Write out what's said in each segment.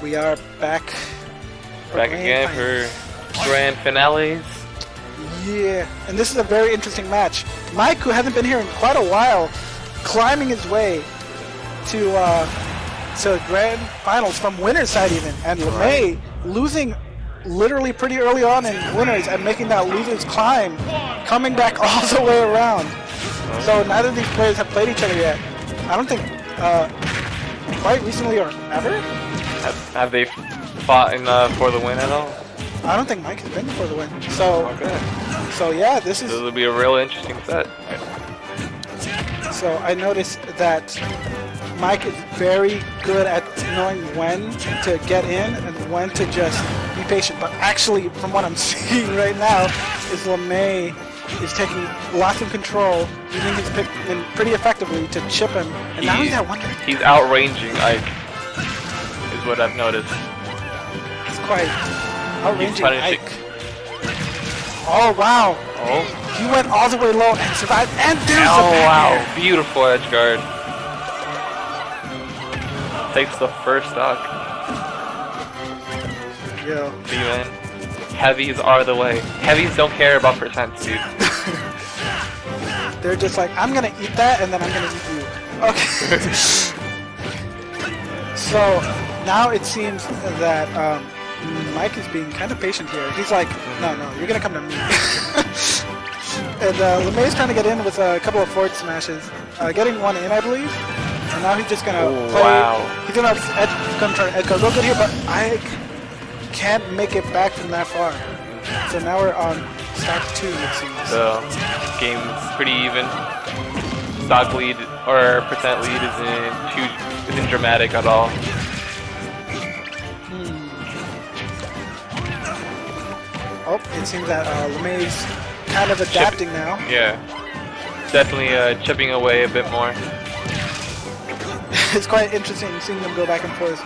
We are back. Back again for grand finales. Yeah, and this is a very interesting match. Mike, who hasn't been here in quite a while, climbing his way to grand finals from winner's side even, and Lemmay losing literally pretty early on in winners and making that loser's climb, coming back all the way around. So neither of these players have played each other yet. I don't think quite recently or ever. Have they fought in for the win at all? I don't think Mike has been for the win. So okay. So yeah, this will be a real interesting set. So I noticed that Mike is very good at knowing when to get in and when to just be patient. But actually, from what I'm seeing right now, is Lemmay is taking lots of control, using his pick pretty effectively to chip him. And now he's at 1. He's outranging Ike, is what I've noticed. It's quite outranging Ike. Oh wow! Oh, he went all the way low and survived. And there's the wow! Beautiful edge guard. Takes the first stock. Yo. B-man. Heavies are the way. Heavies don't care about percents, dude. They're just like, I'm gonna eat that and then I'm gonna eat you. Okay. So now it seems that Mike is being kind of patient here. He's like, no, you're gonna come to me. And Lemmay's trying to get in with a couple of forward smashes, getting one in, I believe. And now he's just gonna play. Wow. He's gonna try to edge go good here, but I can't make it back from that far. So now we're on stock 2, it seems. So game's pretty even. Stock lead or percent lead isn't dramatic at all. Oh, it seems that Lemmay's kind of adapting now. Yeah, definitely chipping away a bit more. It's quite interesting seeing them go back and forth,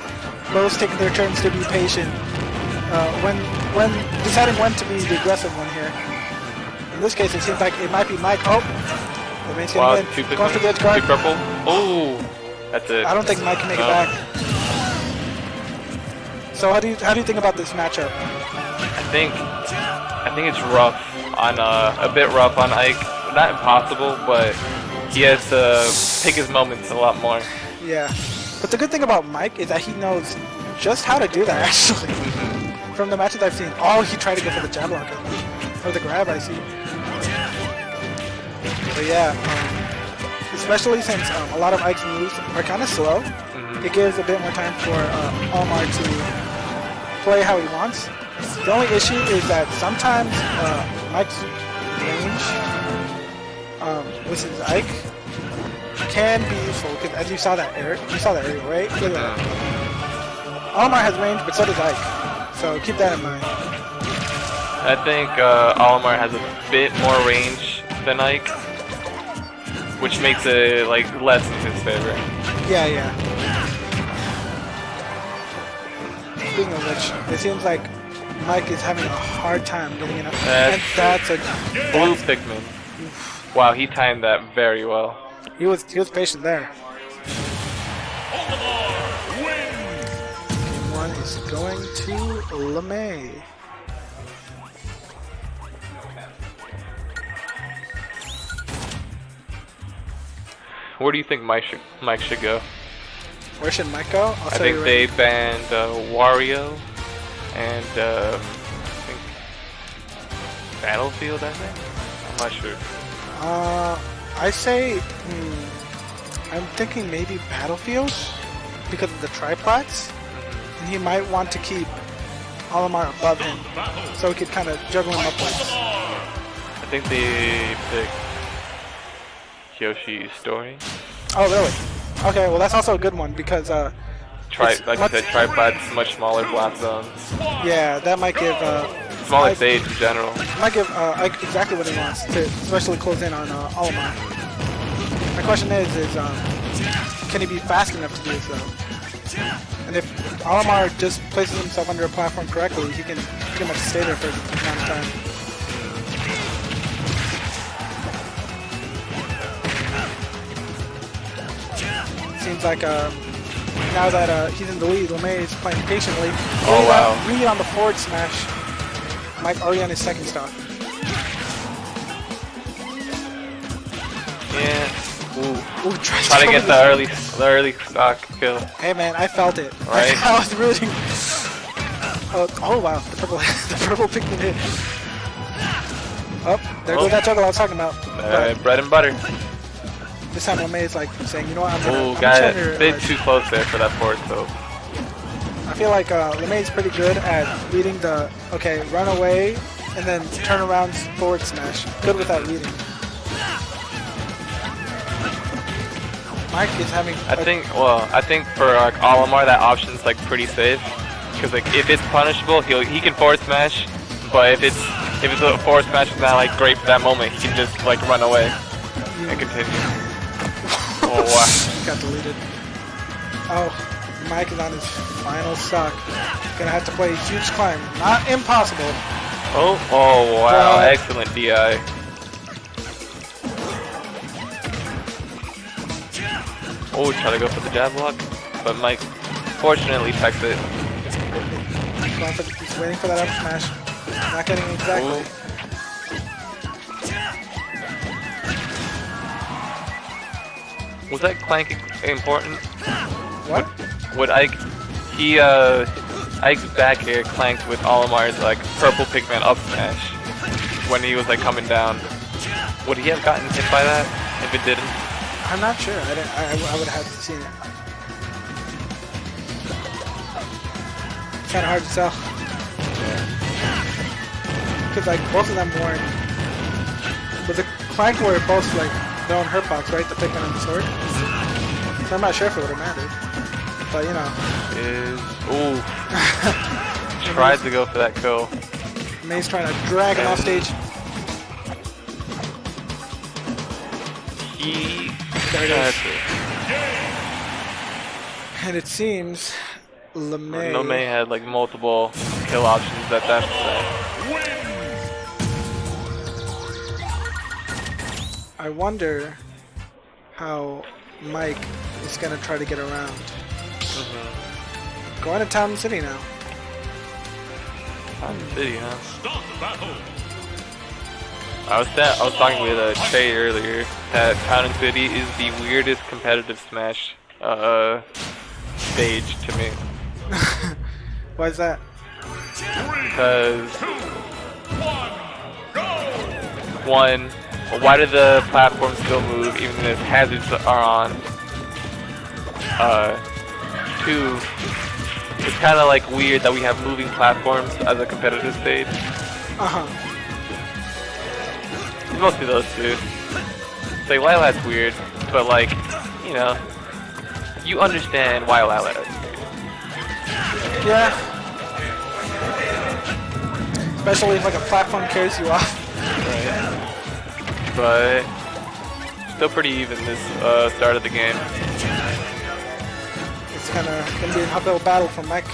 both taking their turns to be patient. When deciding when to be the aggressive one here. In this case, it seems like it might be Mike. Oh, Lemmay's getting in. Going for the edge guard. Purple. Oh, that's it. I don't think Mike can make it back. So how do you think about this matchup? I think it's rough on a bit rough on Ike. Not impossible, but he has to pick his moments a lot more. Yeah, but the good thing about Mike is that he knows just how to do that. Actually, from the matches I've seen, he tried to go for the jab lock or the grab. I see. But yeah, especially since a lot of Ike's moves are kind of slow, it gives a bit more time for Almar to play how he wants. The only issue is that sometimes Mike's range with his Ike can be useful, because as you saw that area, right? Look at that. Almar has range, but so does Ike. So keep that in mind. I think Almar has a bit more range than Ike, which makes it like less in his favor. Yeah. Speaking of which, it seems like Mike is having a hard time getting enough. And that's a blue Pikmin. Wow, he timed that very well. He was patient there. Game 1 is going to Lemmay. Where do you think Mike should go? Where should Mike go? I think they banned Wario and I think Battlefield, I think? I'm not sure. I say, I'm thinking maybe Battlefield because of the triplats, and he might want to keep Almar above him, so he could kind of juggle him upwards. I think they picked Yoshi's Story. Oh, really? Okay, well that's also a good one because like I said, triplats, much smaller blast zones. Yeah, that might give smaller stage in general. Might give Ike exactly what he wants to, especially close in on Almar. My question is can he be fast enough to do this though? And if Almar just places himself under a platform correctly, he can pretty much stay there for a amount of time. Seems like now that he's in the lead, Lemmay is playing patiently. Oh, wow. Read on the forward smash. Mike already on his second stock. Yeah. Ooh. Ooh, Try to get the early stock kill. Hey man, I felt it. Right. I was rooting. Oh wow, the purple, the purple Pikmin hit. Oh, there goes that juggle I was talking about. Bread and butter. This time Lemmay is like saying, you know what, I'm Ooh, gonna got turn it. your, Bit too close there for that forward though. I feel like Lemmay is pretty good at reading the, okay, run away, and then turn around forward smash. Good with that reading. Mike is having... I think for like Olimar that option's like pretty safe. Because like if it's punishable, he can forward smash. But if it's a forward smash is not like great for that moment, he can just like run away and continue. Oh wow. Got deleted. Oh, Mike is on his final stock. Gonna have to play a huge climb. Not impossible. Oh wow, excellent DI. Oh, try to go for the jab block, but Mike fortunately techs it. He's waiting for that up smash. Not getting it exactly. Ooh. Was that clank important? What? Would Ike? Ike's back air clanked with Olimar's like purple Pikmin up smash when he was like coming down. Would he have gotten hit by that if it didn't? I'm not sure. I would have to see it. Kind of hard to tell. Because like both of them weren't. But the clank were both like their own hurt box, right? The Pikmin and the sword. So I'm not sure if it would have mattered. But you know. Ooh. Tried to go for that kill. May's trying to drag him off stage. There it is. And it seems Lemmay had like multiple kill options at that point. I wonder how Mike is going to try to get around. Going to Town City now. Town City, huh? I was talking with Trey earlier that Town and City is the weirdest competitive Smash stage to me. Why is that? Because one, why do the platforms still move even if hazards are on? Two, it's kind of like weird that we have moving platforms as a competitive stage. Mostly those two. It's like Lilat's weird, but like, you know, you understand why Lilat is weird. Yeah. Especially if like a platform carries you off. Right. But still pretty even this start of the game. It's gonna be an uphill battle for Mike.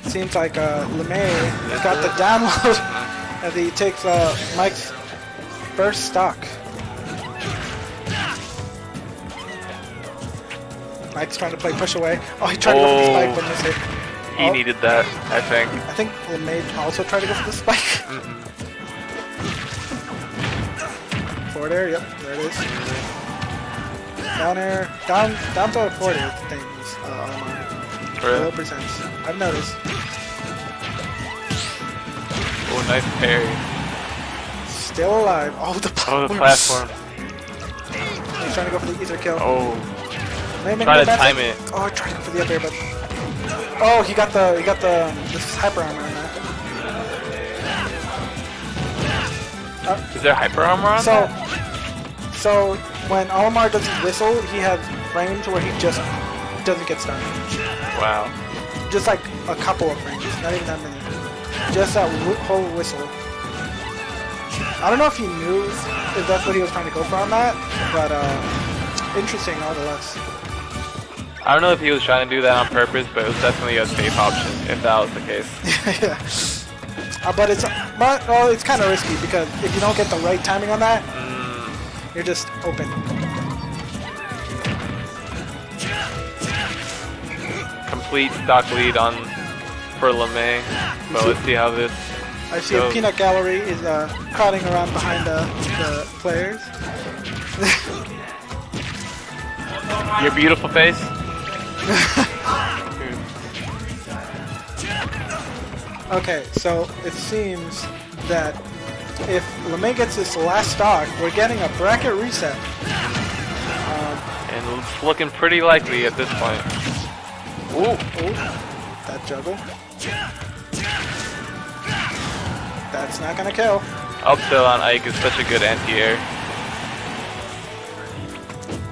Seems like Lemmay got the download as he takes Mike's first stock. Mike's trying to play push away. Oh, he tried to go for the spike, but missed it. He needed that, I think. I think Lemmay also tried to go for the spike. Forward air, yep, there it is. Down air, down to forward air things. Really? 0%. I've noticed. Oh, nice parry. Still alive. Oh, the platform. Oh, the platform. He's trying to go for the ether kill. Oh. Try to time it. Oh, I tried to go for the up air, but oh, he got this hyper armor on that. Is there hyper armor on that? So when Olimar does his whistle, he has frames where he just doesn't get stunned. Wow. Just like a couple of frames, not even that many. Just that whole whistle. I don't know if he knew if that's what he was trying to go for on that, but interesting nonetheless. I don't know if he was trying to do that on purpose, but it was definitely a safe option if that was the case. Yeah. But it's kind of risky because if you don't get the right timing on that, you're just open. complete stock lead on for Lemmay. So let's see how this I see a goes. peanut gallery is crowding around behind the players. Your beautiful face. Okay, so it seems that if Lemmay gets this last stock, we're getting a bracket reset. And it's looking pretty likely at this point. Ooh. That juggle. That's not gonna kill. Up tilt on Ike is such a good anti-air.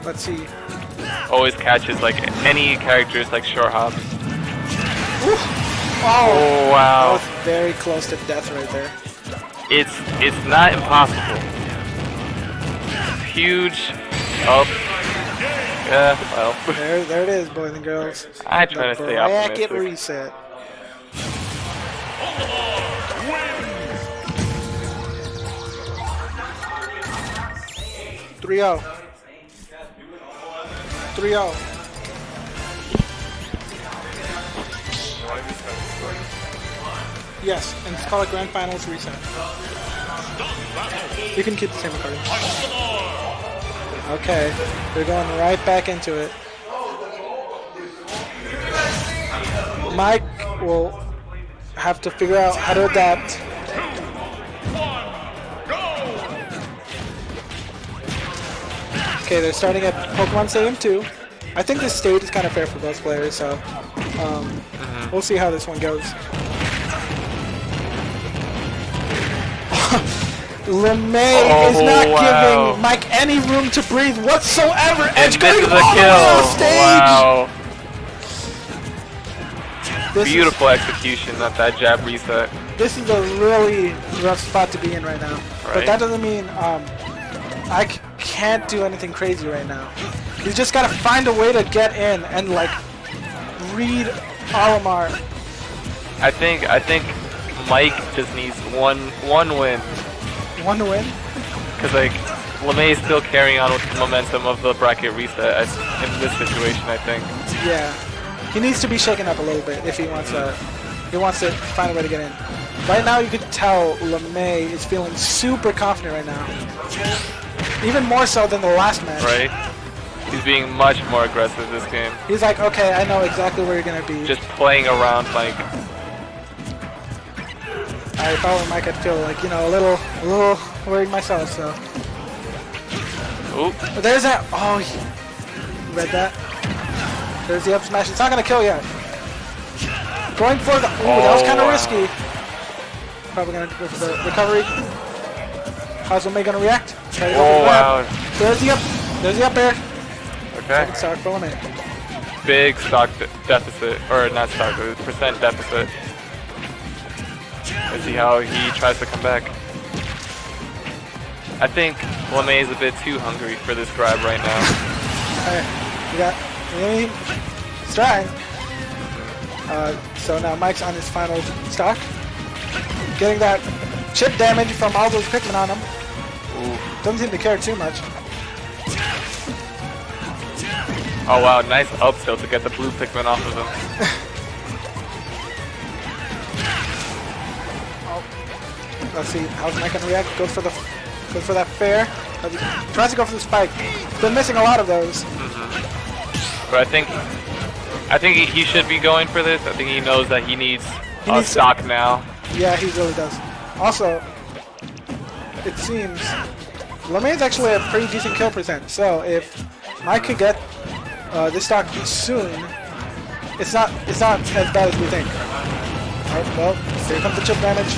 Let's see. Always catches like any characters like short hops. Ooh. Oh That wow. was very close to death right there. It's not impossible. Huge. Oh. Yeah, well. There it is, boys and girls. I try to stay optimistic. Bracket reset. Three-0. 3-0. Yes, and it's called a Grand Finals reset. You can keep the same recording. Okay, they're going right back into it. Mike will have to figure out how to adapt. Okay, they're starting at Pokemon Stadium 2. I think this stage is kind of fair for both players, so we'll see how this one goes. Lemmay is not giving Mike any room to breathe whatsoever. And this is a all the way kill. off stage. Wow. Beautiful execution of that jab reset. This is a really rough spot to be in right now. Right. But that doesn't mean I can't do anything crazy right now. You just gotta find a way to get in and like read Olimar. I think Mike just needs one win. One to win? Because like Lemmay is still carrying on with the momentum of the bracket reset in this situation, I think. Yeah. He needs to be shaken up a little bit if he wants to find a way to get in. Right now you could tell Lemmay is feeling super confident right now. Even more so than the last match. Right? He's being much more aggressive this game. He's like, okay, I know exactly where you're gonna be. Just playing around Mike. If I were Mike, I'd feel like, you know, a little worried myself, so. Oop. But there's that. Oh, you read that? There's the up smash. It's not going to kill yet. Going for the. Ooh, that was kind of risky. Probably going to go for the recovery. How's Lemmay going to react? Try to go for the grab. There's the up. There's the up air. Okay. Second stock for Lemmay. Big stock deficit. Or not stock, percent deficit. Let's see how he tries to come back. I think Lemmay is a bit too hungry for this grab right now. Alright, we got he's trying. So now Mike's on his final stock. Getting that chip damage from all those Pikmin on him. Ooh. Doesn't seem to care too much. Oh wow, nice up tilt to get the blue Pikmin off of him. Let's see, how's Mike gonna react? Goes for that fair. Tries to go for the spike. Been missing a lot of those. But I think he should be going for this. I think he knows that he needs stock now. Yeah, he really does. Also, it seems Lemmay is actually a pretty decent kill percent. So if Mike could get this stock soon, it's not as bad as we think. Alright, well, here comes the chip damage.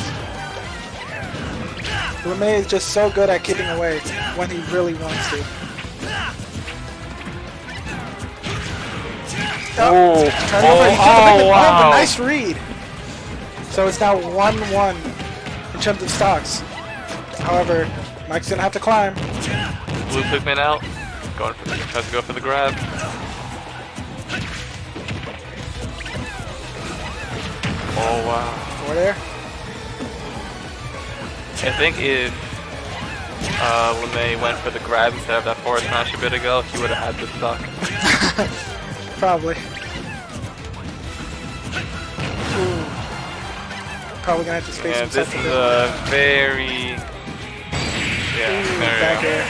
Lemmay is just so good at keeping away when he really wants to. Oh, wow. Nice read. So it's now 1-1 in terms of stocks. However, Mike's gonna have to climb. Blue Pikmin out. Tries to go for the grab. Oh wow. Over there. I think if Lemmay went for the grab instead of that forward smash a bit ago, he would have had the stock. Probably. probably gonna have to space Yeah, himself this a is bit. a very... Yeah, Ooh, there back we go. air.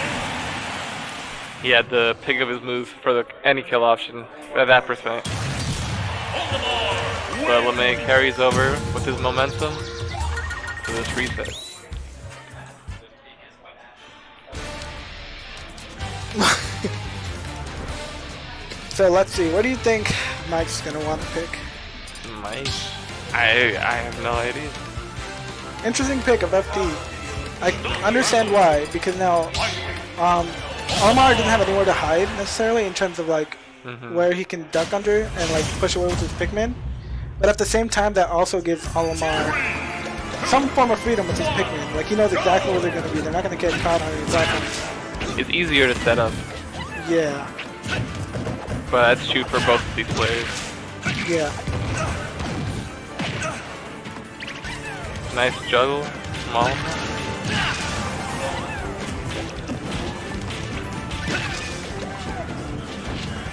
He had to pick up his moves for the any kill option at that percent. But Lemmay carries over with his momentum to this reset. So let's see. What do you think Mike's gonna want to pick? Mike? I have no idea. Interesting pick of FD. I understand why, because now Omar doesn't have anywhere to hide necessarily in terms of like where he can duck under and like push away with his Pikmin. But at the same time, that also gives Olimar some form of freedom with his Pikmin. Like he knows exactly where they're going to be. They're not going to get caught on his weapons. It's easier to set up, Yeah, but that's true for both of these players. yeah. Nice juggle, small.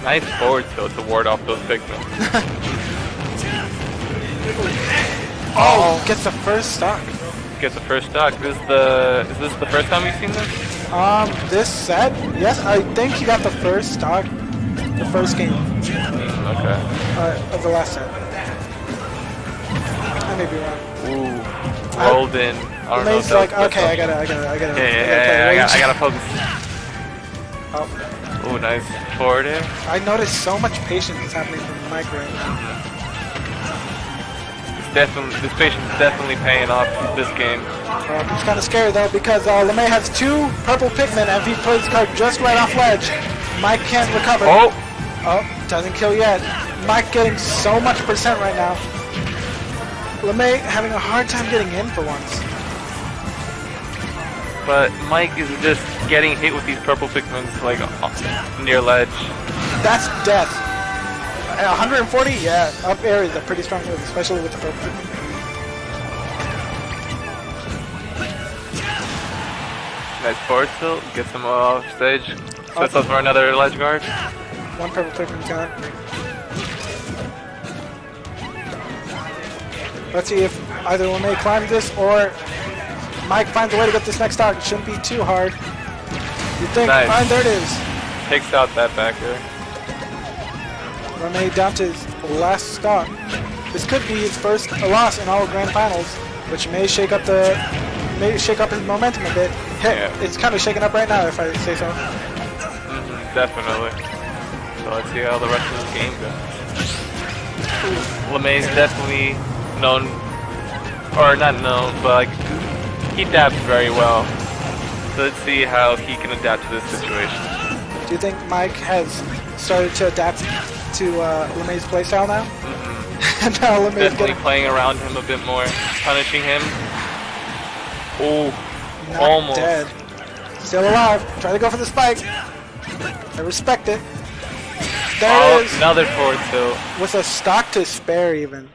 Nice forward tilt to ward off those Pikmin. Oh, gets the first stock. Gets the first stock. Is this the first time we've seen this? This set, yes, I think he got the first stock, the first game Okay. of the last set. I may be wrong. Ooh, rolled in. I don't know if Lemmay's that like, was okay, I gotta. Yeah, I gotta focus. Oh, Ooh, nice forward air. I noticed so much patience happening from Mike right now. This patience is definitely paying off this game. It's kind of scary though because Lemmay has 2 purple Pikmin and if he plays the card just right off ledge, Mike can't recover. Oh! Oh, doesn't kill yet. Mike getting so much percent right now. Lemmay having a hard time getting in for once. But Mike is just getting hit with these purple Pikmins like near ledge. That's death. At 140, yeah, up air is a pretty strong move, especially with the purple Pikmin. Nice forward tilt, gets him off stage. Sets up for another ledge guard. 1 purple Pikmin gone. Let's see if either Lemmay climbs this or Mike finds a way to get this next stock. It shouldn't be too hard. You think? Nice. Fine, there it is. Takes out that back air. Lemmay down to his last stock. This could be his first loss in all Grand Finals, which may shake up his momentum a bit. Yeah. It's kind of shaken up right now, if I say so. Definitely. So let's see how the rest of this game goes. Lemmay's definitely known, or not known, but like he adapts very well. So let's see how he can adapt to this situation. Do you think Mike has started to adapt to Lemmay's playstyle now? And now Lemmay's Definitely getting playing around him a bit more, punishing him. Oh, not almost. dead. Still alive. Try to go for the spike. I respect it. There it is. Another forward tilt. With a stock to spare even.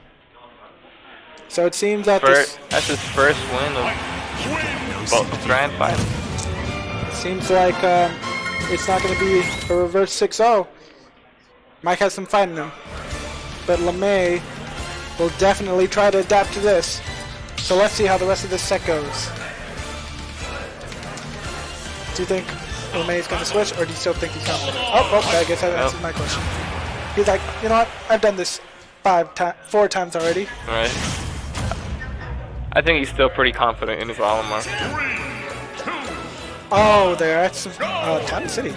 So it seems that That's his first win of both Grand Final. seems like it's not going to be a reverse 6-0. Mike has some fight in him. But Lemmay will definitely try to adapt to this. So let's see how the rest of this set goes. Do you think Lemmay's going to switch, or do you still think he's coming? Oh, I guess that answers my question. He's like, you know what? I've done this 4 times already. Right. I think he's still pretty confident in his Olimar. Oh, they're at some Town City.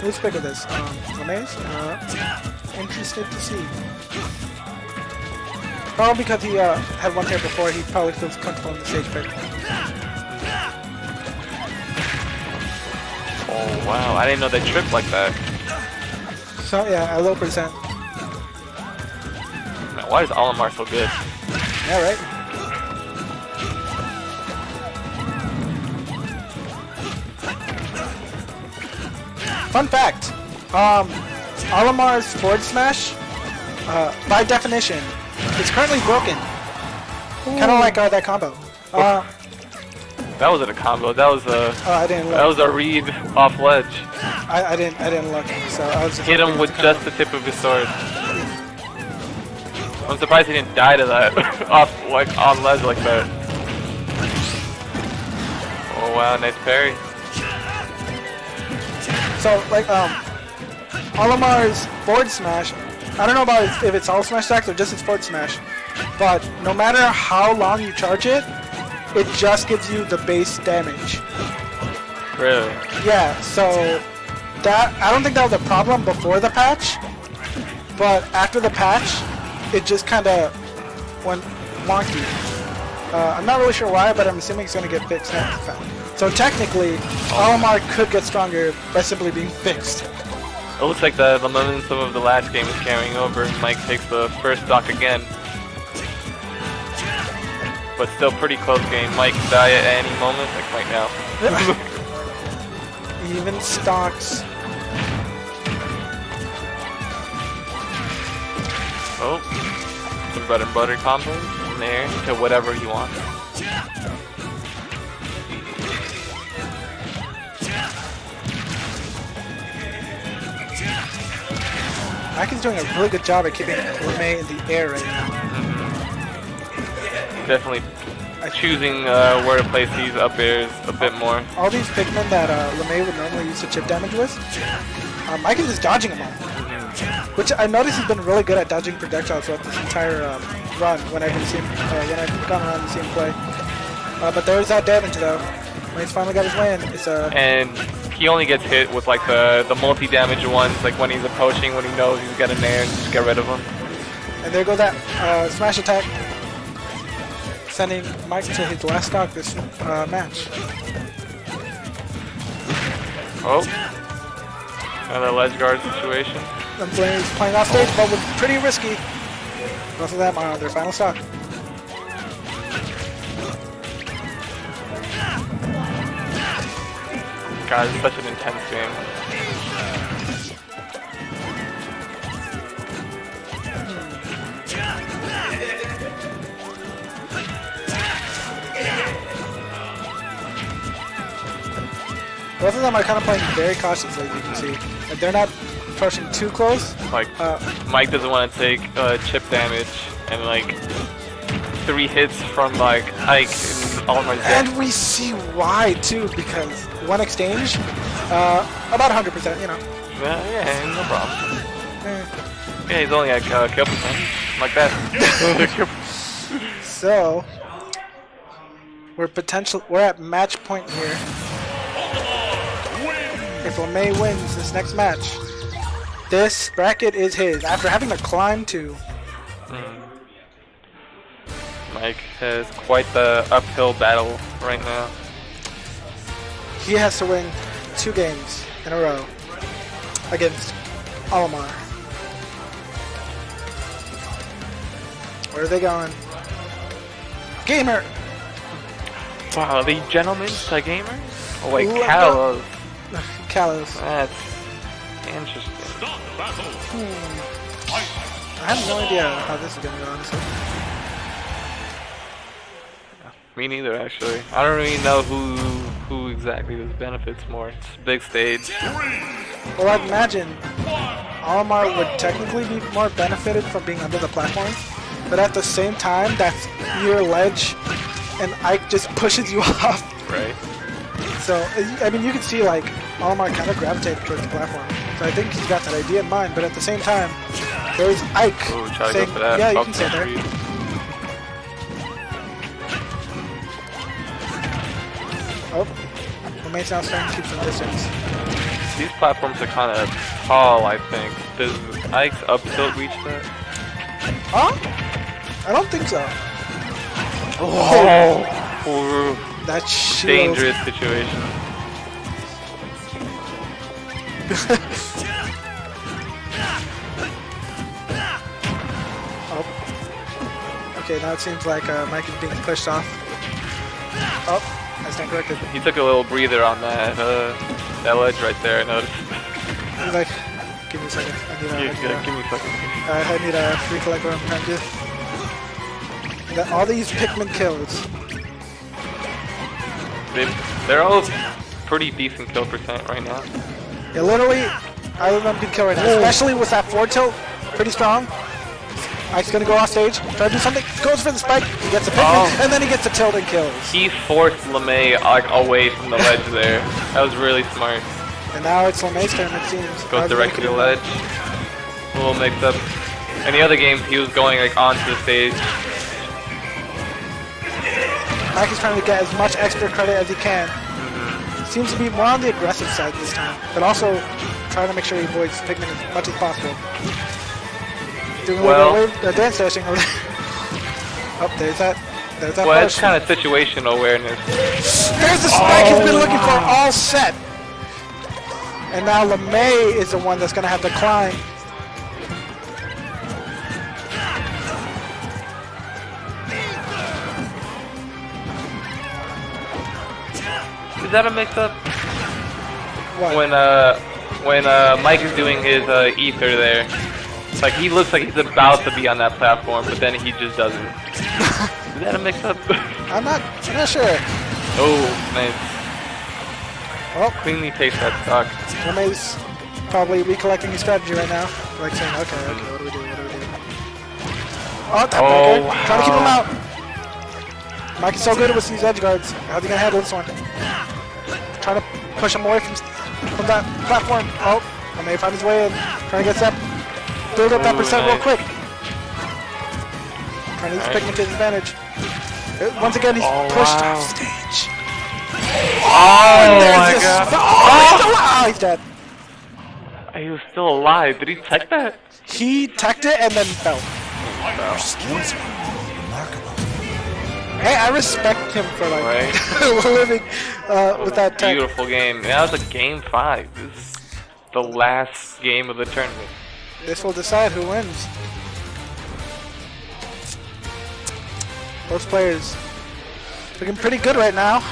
Who's pick of this? Lemmay's? Interested to see. Probably because he had one pair before, he probably feels comfortable in the stage pick. Oh wow, I didn't know they tripped like that. So yeah, a low percent. Man, why is Olimar so good? Yeah, right? Fun fact, Olimar's forward smash, by definition, is currently broken. Kind of like that combo. That wasn't a combo. That was a. I didn't look. That was a read off ledge. I didn't look. So I was just Hit him with just the tip of his sword. I'm surprised he didn't die to that off like on ledge like that. Oh wow, nice parry. So like Olimar's forward smash, I don't know about if it's all smash attacks or just his forward smash, but no matter how long you charge it, it just gives you the base damage. Really? Yeah, so that I don't think that was a problem before the patch, but after the patch, it just kind of went wonky. I'm not really sure why, but I'm assuming it's going to get fixed next time. So technically, Olimar could get stronger by simply being fixed. It looks like the momentum of the last game is carrying over. Mike takes the first stock again. But still pretty close game. Mike could die at any moment, like right now. Even stocks. Oh, some bread and butter combos in there to whatever he wants. Mike is doing a really good job at keeping Lemmay in the air right now. Definitely choosing where to place these up airs a bit more. All these Pikmin that Lemmay would normally use to chip damage with, Mike is just dodging them all. Which I noticed he's been really good at dodging projectiles throughout this entire run when I've been seeing, when I've gone around and seen him play. But there's that damage though. When he's finally got his win, it's and he only gets hit with like the multi-damage ones, like when he's approaching, when he knows he's got an air, and just get rid of him. And there goes that smash attack, sending Mike to his last stock this match. Oh, another ledge guard situation. He's playing off stage, but was pretty risky. Both of them are on their final stock. God, it's such an intense game. Both of them are kind of playing very cautiously, as you can see. Like they're not approaching too close. Like, Mike doesn't want to take chip damage and like 3 hits from like Ike and Olimar's dead. And we see why too, because one exchange, about 100%, you know. Yeah, no problem. Eh. Yeah, he's only at kill percent, like that. So we're at match point here. If Lemmay wins this next match, this bracket is his after having to climb to. Mike has quite the uphill battle right now. He has to win 2 games in a row against Olimar. Where are they going? Gamer! Wow, the gentlemen to gamers? Oh wait, Ooh, Kalos. Kalos. That's interesting. I have no idea how this is gonna go, honestly. Me neither, actually. I don't really know who exactly this benefits more. It's a big stage. Well, I'd imagine Olimar would technically be more benefited from being under the platform, but at the same time, that's near ledge, and Ike just pushes you off. Right. So, I mean, you can see, like, Olimar kind of gravitated towards the platform. So I think he's got that idea in mind, but at the same time, there's Ike Ooh, saying, for that. yeah, you can stay there. Oh, Lemmay's now starting to keep some distance. These platforms are kind of tall, I think. Does Ike's up tilt reach that? Huh? I don't think so. Oh! That shield. Dangerous situation. Oh. Okay, now it seems like Mike is being pushed off. Oh, I stand corrected. He took a little breather on that ledge right there, I noticed. He's like, give me a second. Give me a second. I need a recollect what I'm trying to do. All these Pikmin kills. They're all pretty decent kill percent right now. Yeah, literally, all of them can kill right now. Especially with that forward tilt, pretty strong. Ike's gonna go off stage, try to do something, goes for the spike, he gets a Pikmin, and then he gets a tilt and kills. He forced Lemmay like away from the ledge there. That was really smart. And now it's Lemmay's turn, it seems. Goes directly to the ledge. A little mixed up. In the other games, he was going like onto the stage. Mike is trying to get as much extra credit as he can. Seems to be more on the aggressive side this time, but also trying to make sure he avoids Pikmin as much as possible. Doing a little bit of dance dashing over there. Oh, there's that. Well, it's kind of situational awareness. There's the spike he's been looking for all set. And now Lemmay is the one that's going to have to climb. Is that a mix-up? What? When Mike is doing his ether there, it's like he looks like he's about to be on that platform, but then he just doesn't. Is that a mix-up? I'm not sure. Oh, nice. Well, Cleanly takes that stock. Lemmay's probably recollecting his strategy right now. Like saying, okay, what do we do? Oh, that breaker. Wow. Trying to keep him out. Mike is so good with these edge guards. How's he gonna handle this one? Trying to push him away from that platform. Oh, Lemmay found his way in. Trying to get that, build up that percent real quick. Trying to use Pikmin to his advantage. Once again, he's pushed off stage. Oh my god! Oh, he's dead. He was still alive. Did he tech that? He teched it and then fell. Your skills are remarkable. Hey, I respect him for like living with that tech. Beautiful game. That was a game 5. This is the last game of the tournament. This will decide who wins. Both players looking pretty good right now.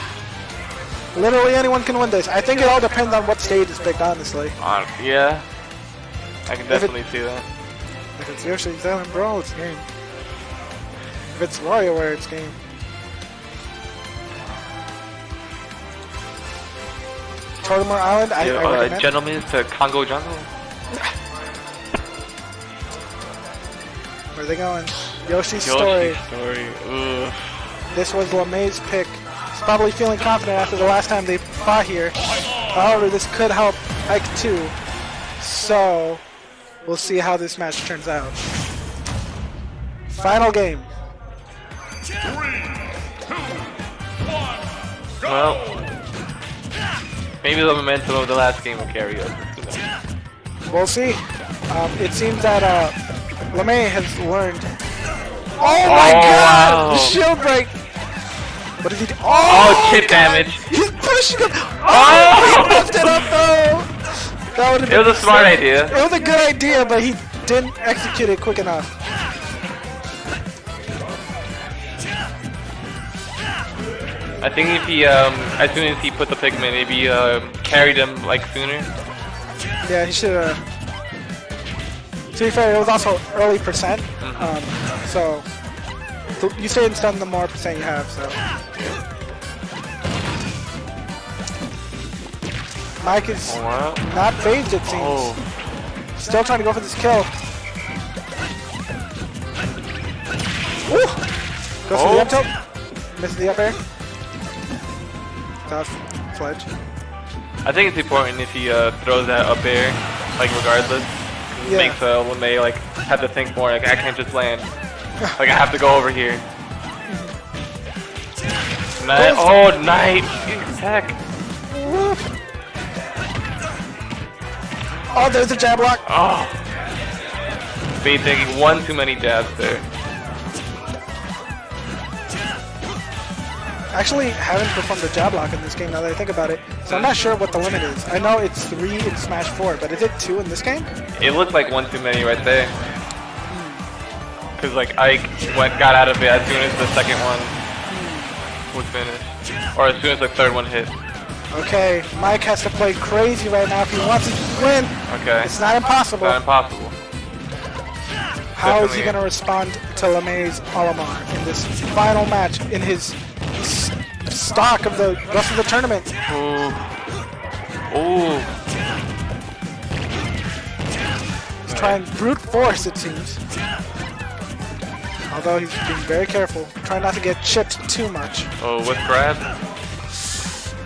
Literally anyone can win this. I think it all depends on what stage is picked, honestly. Yeah, I can definitely see that. If it's Yoshi's Island Brawl, it's game. If it's WarioWare, it's game. Tortimore Island, I recommend. Gentlemen to Congo Jungle. Where are they going? Yoshi's Story. Ugh. This was Lemmay's pick. He's probably feeling confident after the last time they fought here. However, this could help Ike too. So, we'll see how this match turns out. Final game. 3, 2, 1, go! Well, maybe the momentum of the last game will carry us. We'll see. It seems that Lemmay has learned. Oh my god! Wow. The shield break! What did he do? Oh, chip damage! He's pushing him! Oh! He messed it up though! That would have been It was a smart idea. It was a good idea, but he didn't execute it quick enough. I think if he, as soon as he put the Pikmin, maybe carried him like sooner. Yeah, he should have. To be fair, it was also early percent. So you stay in stun the more percent you have. So Mike is not phased, it seems. Still trying to go for this kill. Woo! Goes for the up tilt. Misses the up air. Tough fledge. I think it's important if he throws that up air, like regardless. It makes Lemmay like have to think more. Like I can't just land. Like I have to go over here. Knight. Oh, Knight! Tech. Oh, there's a jab block. Oh. Bait taking one too many jabs there. Actually, haven't performed a jab lock in this game now that I think about it. So I'm not sure what the limit is. I know it's 3 in Smash 4, but is it 2 in this game? It looked like one too many right there. Cause like Ike got out of it as soon as the second one was finished, or as soon as the third one hit. Okay, Mike has to play crazy right now if he wants to win. Okay. It's not impossible. Not impossible. How is he going to respond to Lemmay's Olimar in this final match in his stock of the rest of the tournament? Ooh. Ooh. He's trying brute force, it seems. Although he's being very careful, trying not to get chipped too much. Oh, with grab.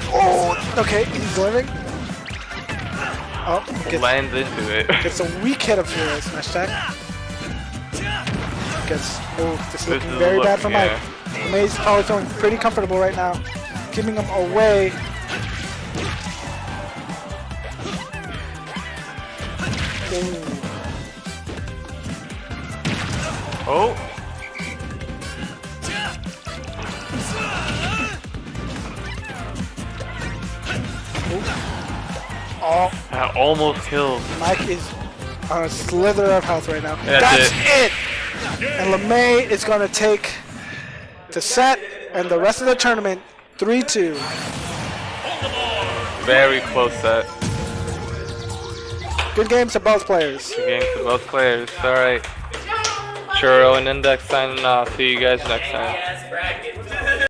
Oh, okay, he's living. Oh, Lands into it. gets a weak hit of the smash attack. Gets, oh, this is looking is very bad for Mike. yeah. May's probably feeling pretty comfortable right now, keeping him away. Ooh. Oh. Oh, That almost killed. Mike is on a slither of health right now. That's it! And Lemmay is going to take the set and the rest of the tournament 3-2. Very close set. Good games to both players. Good game to both players. Alright. Churro and Index signing off. See you guys next time.